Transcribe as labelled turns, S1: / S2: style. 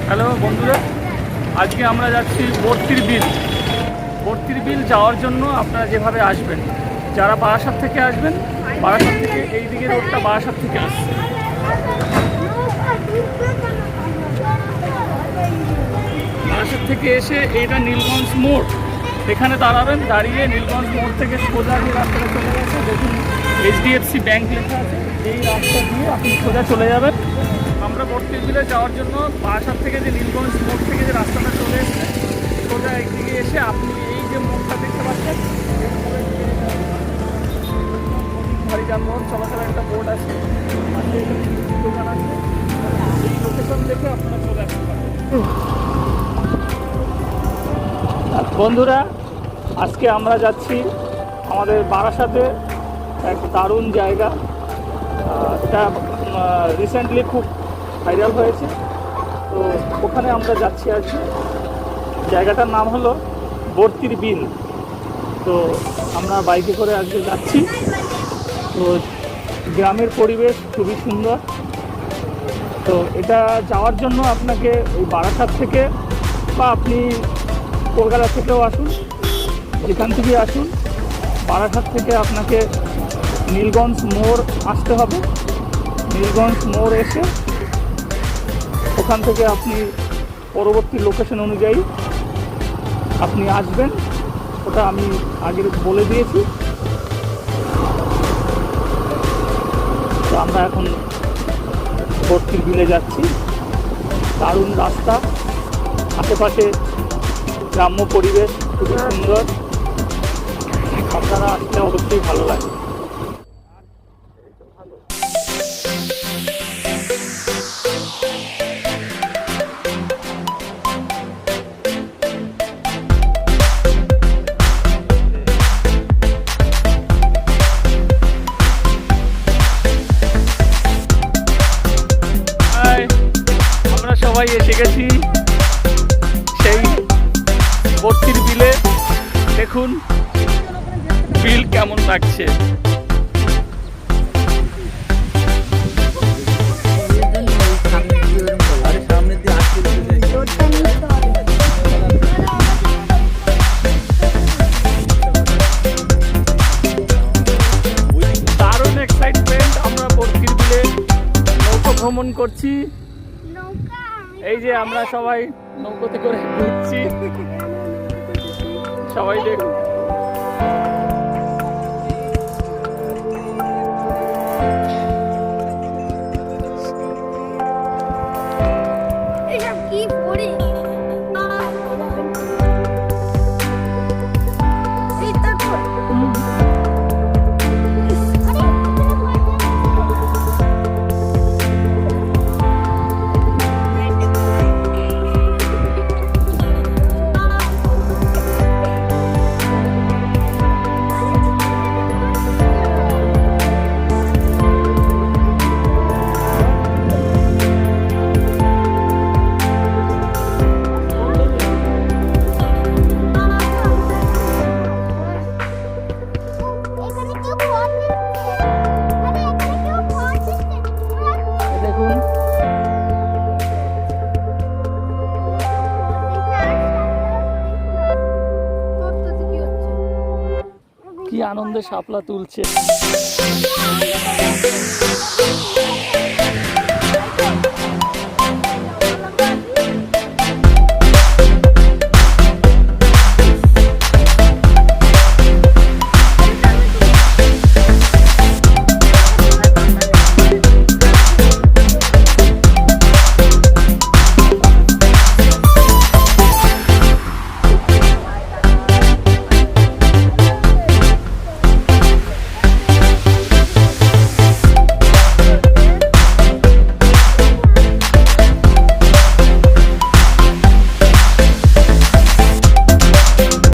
S1: Hello বন্ধুরা, আজকে আমরা যাচ্ছি বর্তির বিল। বর্তির বিল যাওয়ার জন্য আপনারা যেভাবে আসবেন, যারা বারাসাত থেকে আসবেন, বারাসাত থেকে এই দিকে রোডটা বারাসাত থেকে আসছে। বারাসাত থেকে এসে এইটা নীলগঞ্জ মোড়, এখানে দাঁড়াবেন। দাঁড়িয়ে নীলগঞ্জ মোড় থেকে সোজা যে রাস্তাটা চলে গেছে, দেখুন HDFC ব্যাংক লেখা আছে, এই রাস্তা দিয়ে আপনি সোজা চলে যাবেন। আমরা বর্তির বিলে যাওয়ার জন্য বারাসাত থেকে যে নীলগঞ্জ মোড় থেকে যে রাস্তাটা চলে এসছে, সোজা একদিকে এসে আপনি এই যে মোড়টা দেখতে পাচ্ছেন, ভারী যানবাহন চলাচলের একটা বোর্ড আছে, দোকান আছে, এই লোকেশন দেখে আপনারা চলে আসতে পারেন। বন্ধুরা, আজকে আমরা যাচ্ছি আমাদের বারাসাতে এক দারুণ জায়গা। এটা রিসেন্টলি খুব ভাইরাল হয়েছে, তো ওখানে আমরা যাচ্ছি আজকে। জায়গাটার নাম হলো বর্তির বিল। তো আমরা বাইকে করে আজকে যাচ্ছি। তো গ্রামের পরিবেশ খুবই সুন্দর। তো এটা যাওয়ার জন্য আপনাকে ওই বারাসাত থেকে বা আপনি কলকাতা থেকেও আসুন, যেখান থেকে আসুন, বারাসাত থেকে আপনাকে নীলগঞ্জ মোড় আসতে হবে। নীলগঞ্জ মোড় এসে ওখান থেকে আপনি পরবর্তী লোকেশন অনুযায়ী আপনি আসবেন, ওটা আমি আগে বলে দিয়েছি। তো আমরা এখন বর্তির বিলে যাচ্ছি। দারুণ রাস্তা, আশেপাশে গ্রাম্য পরিবেশ খুবই সুন্দর। আপনারা আসলে অবশ্যই ভালো লাগে। আমরা সবাই এসে গেছি সেই বর্তির বিলে। দেখুন বিল কেমন লাগছে। দারুণ এক্সাইটমেন্ট। আমরা বর্তির বিলে নৌকো ভ্রমণ করছি। এই যে আমরা সবাই নৌকোতে করে ঘুরছি, সবাই দেখুন। কি আনন্দে শাপলা তুলছে।